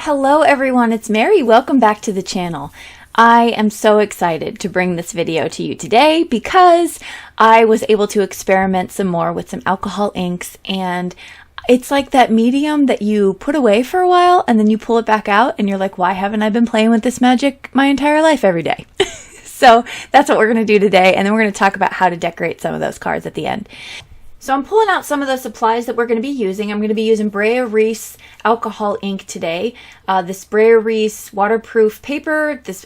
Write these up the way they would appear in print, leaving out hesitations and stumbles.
Hello everyone, it's Mary. Welcome back to the channel. I am so excited to bring this video to you today because I was able to experiment some more with some alcohol inks, and it's like that medium that you put away for a while and then you pull it back out and you're like, why haven't I been playing with this magic my entire life every day? So that's what we're going to do today, and then we're going to talk about how to decorate some of those cards at the end. So I'm pulling out some of the supplies that we're going to be using. I'm going to be using Brea Reese alcohol ink today. This Brea Reese waterproof paper, this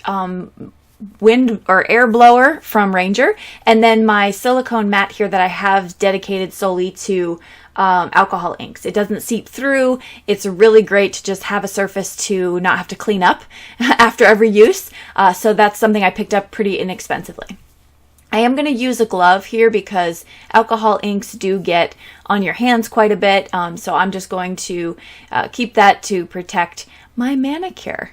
wind or air blower from Ranger, and then my silicone mat here that I have dedicated solely to alcohol inks. It doesn't seep through. It's really great to just have a surface to not have to clean up after every use. So that's something I picked up pretty inexpensively. I am going to use a glove here because alcohol inks do get on your hands quite a bit, so I'm just going to keep that to protect my manicure,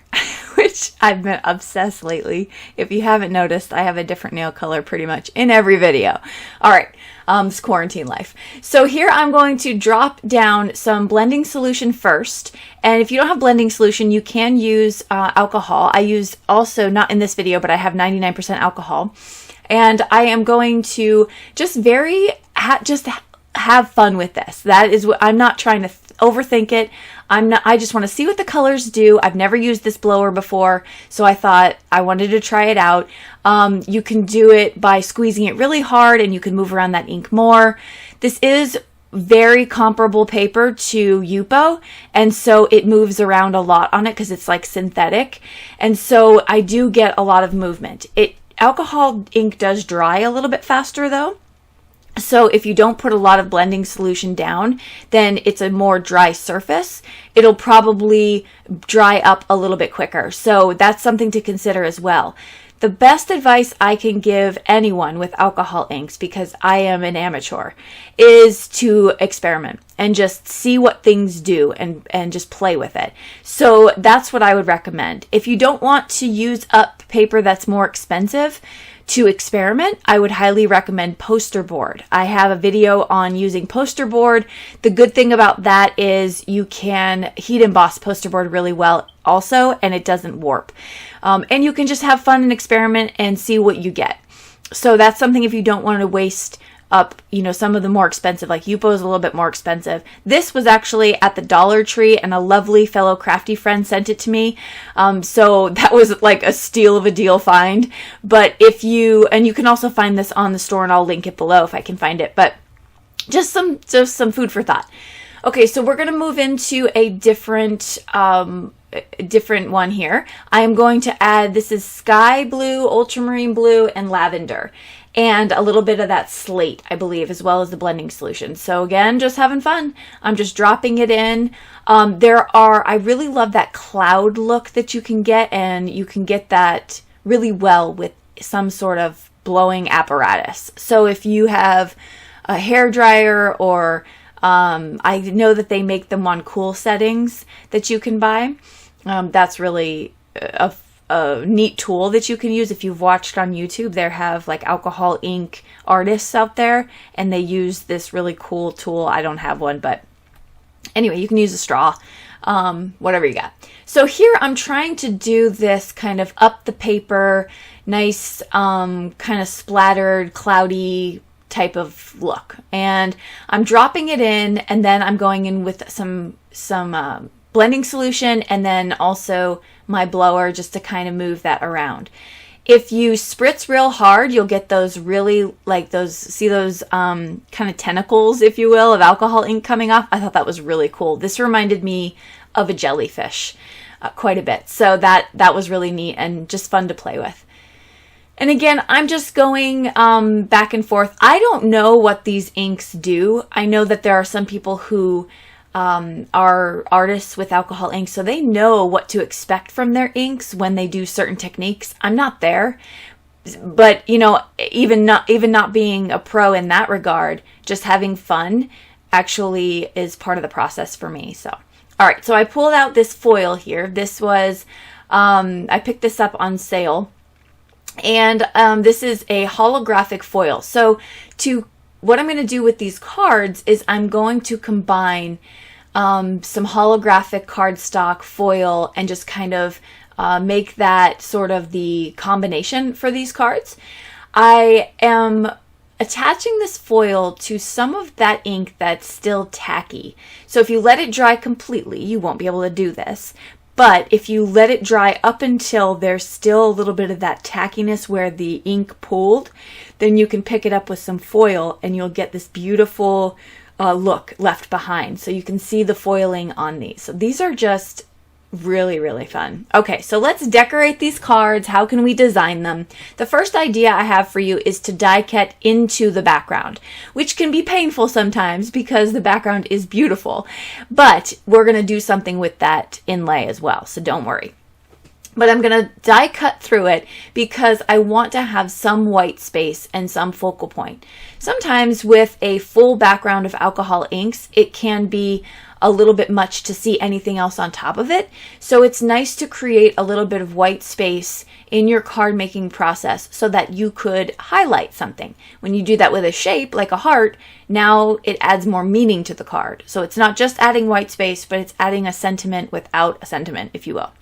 which I've been obsessed lately. If you haven't noticed, I have a different nail color pretty much in every video. All right, it's quarantine life. So here I'm going to drop down some blending solution first, and if you don't have blending solution, you can use alcohol. I use also, not in this video, but I have 99% alcohol. And I am going to just have fun with this. That is what I'm not trying to overthink it. I just want to see what the colors do. I've never used this blower before, so I thought I wanted to try it out. You can do it by squeezing it really hard, and you can move around that ink more. This is very comparable paper to Yupo, and so it moves around a lot on it because it's like synthetic, and so I do get a lot of movement. Alcohol ink does dry a little bit faster though. So if you don't put a lot of blending solution down, then it's a more dry surface. It'll probably dry up a little bit quicker. So that's something to consider as well. The best advice I can give anyone with alcohol inks, because I am an amateur, is to experiment and just see what things do and just play with it. So that's what I would recommend. If you don't want to use up paper that's more expensive to experiment, I would highly recommend poster board. I have a video on using poster board. The good thing about that is you can heat emboss poster board really well also, and it doesn't warp. And you can just have fun and experiment and see what you get. So that's something if you don't want to waste up, some of the more expensive, like Yupo is a little bit more expensive. This was actually at the Dollar Tree, and a lovely fellow crafty friend sent it to me. So that was like a steal of a deal find. But and you can also find this on the store, and I'll link it below if I can find it. But just some food for thought. Okay, so we're going to move into a different one here. I am going to add, this is sky blue, ultramarine blue, and lavender, and a little bit of that slate, I believe, as well as the blending solution. So again, just having fun. I'm just dropping it in. I really love that cloud look that you can get, and you can get that really well with some sort of blowing apparatus. So if you have a hair dryer, or I know that they make them on cool settings that you can buy. That's really a neat tool that you can use. If you've watched on YouTube, there have like alcohol ink artists out there, and they use this really cool tool. I don't have one, but anyway, you can use a straw, whatever you got. So here I'm trying to do this kind of up the paper, nice, kind of splattered, cloudy type of look, and I'm dropping it in, and then I'm going in with some blending solution, and then also my blower just to kind of move that around. If you spritz real hard, you'll get those really, like those kind of tentacles, if you will, of alcohol ink coming off. I thought that was really cool. This reminded me of a jellyfish quite a bit, so that was really neat and just fun to play with. And again, I'm just going back and forth. I don't know what these inks do. I know that there are some people who are artists with alcohol ink, so they know what to expect from their inks when they do certain techniques. I'm not there, but even not being a pro in that regard, just having fun actually is part of the process for me. So, all right, so I pulled out this foil here. This was, I picked this up on sale. And this is a holographic foil. So what I'm going to do with these cards is I'm going to combine some holographic cardstock foil and just kind of make that sort of the combination for these cards. I am attaching this foil to some of that ink that's still tacky. So if you let it dry completely, you won't be able to do this. But if you let it dry up until there's still a little bit of that tackiness where the ink pooled, then you can pick it up with some foil and you'll get this beautiful look left behind. So you can see the foiling on these. So these are just really, really fun. Okay, so let's decorate these cards. How can we design them? The first idea I have for you is to die cut into the background, which can be painful sometimes because the background is beautiful, but we're going to do something with that inlay as well, so don't worry. But I'm going to die cut through it because I want to have some white space and some focal point. Sometimes with a full background of alcohol inks, it can be a little bit much to see anything else on top of it. So it's nice to create a little bit of white space in your card making process so that you could highlight something. When you do that with a shape like a heart, now it adds more meaning to the card. So it's not just adding white space, but it's adding a sentiment without a sentiment, if you will.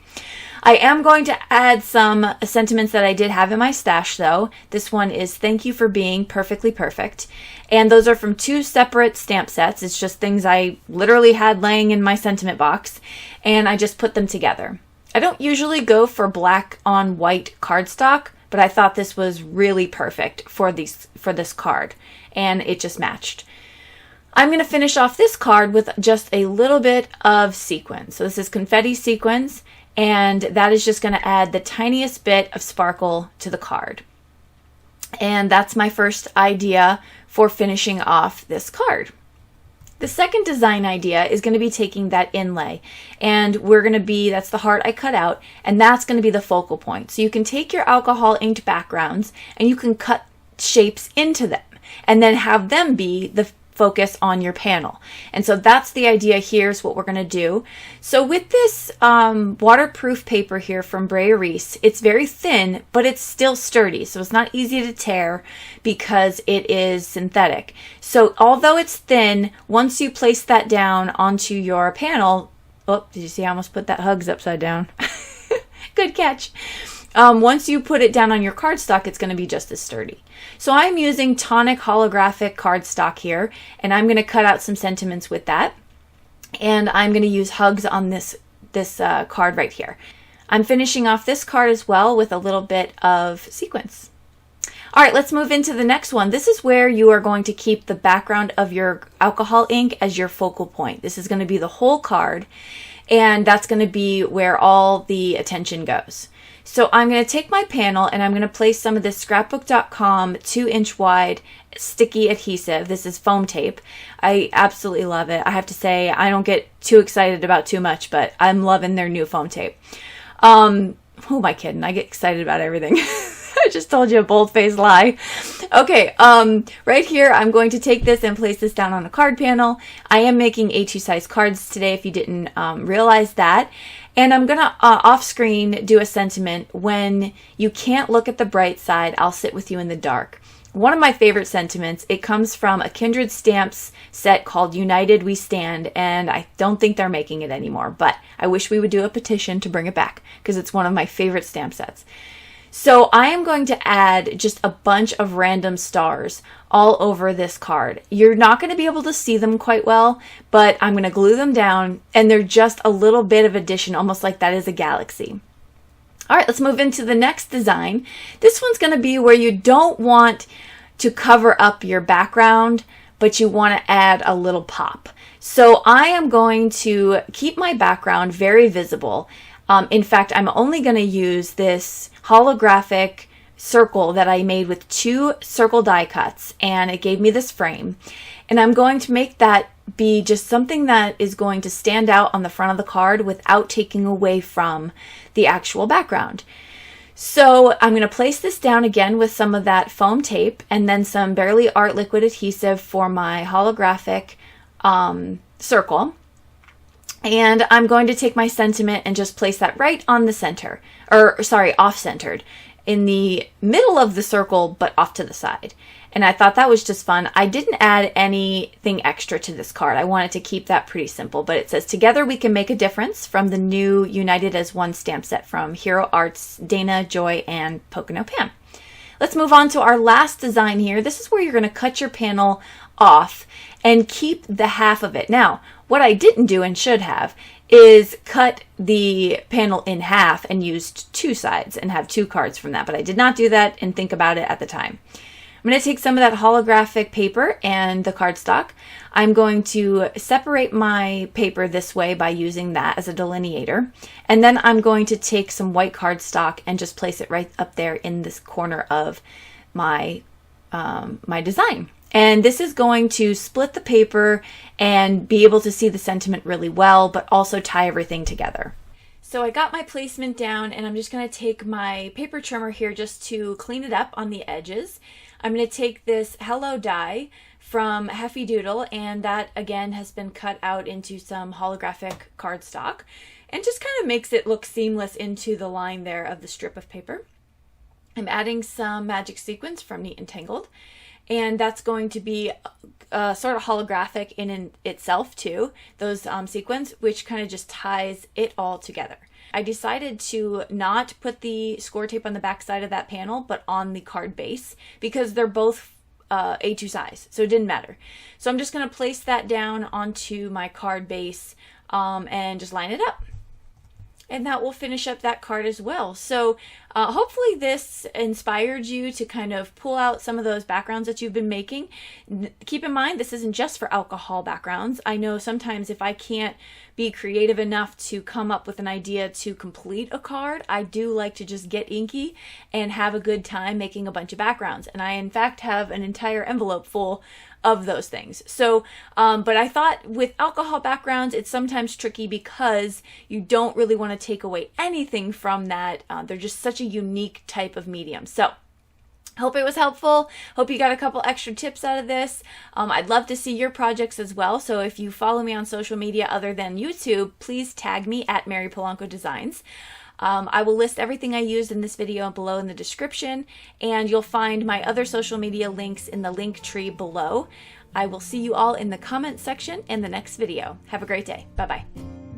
I am going to add some sentiments that I did have in my stash though. This one is "Thank you for being perfectly perfect." And those are from 2 separate stamp sets. It's just things I literally had laying in my sentiment box and I just put them together. I don't usually go for black on white cardstock, but I thought this was really perfect for this card and it just matched. I'm going to finish off this card with just a little bit of sequins. So this is confetti sequins. And that is just going to add the tiniest bit of sparkle to the card. And that's my first idea for finishing off this card. The second design idea is going to be taking that inlay, and that's the heart I cut out, and that's going to be the focal point. So you can take your alcohol inked backgrounds and you can cut shapes into them and then have them be the focus on your panel. And so that's the idea. Here's what we're going to do. So with this waterproof paper here from Brea Reese, it's very thin, but it's still sturdy. So it's not easy to tear because it is synthetic. So although it's thin, once you place that down onto your panel, oh, did you see I almost put that hugs upside down? Good catch. Once you put it down on your cardstock, it's going to be just as sturdy. So I'm using Tonic holographic cardstock here, and I'm going to cut out some sentiments with that. And I'm going to use hugs on this card right here. I'm finishing off this card as well with a little bit of sequins. All right, let's move into the next one. This is where you are going to keep the background of your alcohol ink as your focal point. This is going to be the whole card, and that's going to be where all the attention goes. So I'm going to take my panel and I'm going to place some of this scrapbook.com 2-inch wide sticky adhesive. This is foam tape. I absolutely love it. I have to say, I don't get too excited about too much, but I'm loving their new foam tape. Who am I kidding? I get excited about everything. I just told you a bold-faced lie. Okay, right here, I'm going to take this and place this down on a card panel. I am making A2 size cards today, if you didn't realize that. And I'm going to off-screen do a sentiment. When you can't look at the bright side, I'll sit with you in the dark. One of my favorite sentiments, it comes from a Kindred Stamps set called United We Stand, and I don't think they're making it anymore, but I wish we would do a petition to bring it back because it's one of my favorite stamp sets. So I am going to add just a bunch of random stars all over this card. You're not going to be able to see them quite well, but I'm going to glue them down and they're just a little bit of addition, almost like that is a galaxy. All right, let's move into the next design. This one's going to be where you don't want to cover up your background, but you want to add a little pop. So I am going to keep my background very visible. In fact, I'm only going to use this holographic circle that I made with 2 circle die cuts, and it gave me this frame. And I'm going to make that be just something that is going to stand out on the front of the card without taking away from the actual background. So I'm going to place this down again with some of that foam tape and then some Barely Art liquid adhesive for my holographic circle. And I'm going to take my sentiment and just place that right on the center, or sorry, off-centered. in the middle of the circle, but off to the side. And I thought that was just fun. I didn't add anything extra to this card. I wanted to keep that pretty simple, but it says, "Together we can make a difference," from the new United as One stamp set from Hero Arts, Dana, Joy, and Pocono Pam. Let's move on to our last design here. This is where you're going to cut your panel off and keep the half of it. Now, what I didn't do and should have is cut the panel in half and used two sides and have two cards from that, but I did not do that and think about it at the time. I'm going to take some of that holographic paper and the cardstock. I'm going to separate my paper this way by using that as a delineator. And then I'm going to take some white cardstock and just place it right up there in this corner of my, my design. And this is going to split the paper and be able to see the sentiment really well, but also tie everything together. So I got my placement down, and I'm just going to take my paper trimmer here just to clean it up on the edges. I'm going to take this Holo die from Heffy Doodle, and that again has been cut out into some holographic cardstock, and just kind of makes it look seamless into the line there of the strip of paper. I'm adding some magic sequins from Neat and Tangled, and that's going to be sort of holographic in itself too, those sequins, which kind of just ties it all together. I decided to not put the score tape on the back side of that panel, but on the card base, because they're both A2 size, so it didn't matter. So I'm just going to place that down onto my card base and just line it up. And that will finish up that card as well. So hopefully this inspired you to kind of pull out some of those backgrounds that you've been making. Keep in mind, this isn't just for alcohol backgrounds. I know sometimes if I can't be creative enough to come up with an idea to complete a card, I do like to just get inky and have a good time making a bunch of backgrounds. And I, in fact, have an entire envelope full of those things. So, but I thought with alcohol backgrounds, it's sometimes tricky because you don't really want to take away anything from that. They're just such a unique type of medium. So, hope it was helpful. Hope you got a couple extra tips out of this. I'd love to see your projects as well. So if you follow me on social media other than YouTube, please tag me at Mary Polanco Designs. I will list everything I used in this video below in the description, and you'll find my other social media links in the link tree below. I will see you all in the comments section in the next video. Have a great day. Bye-bye.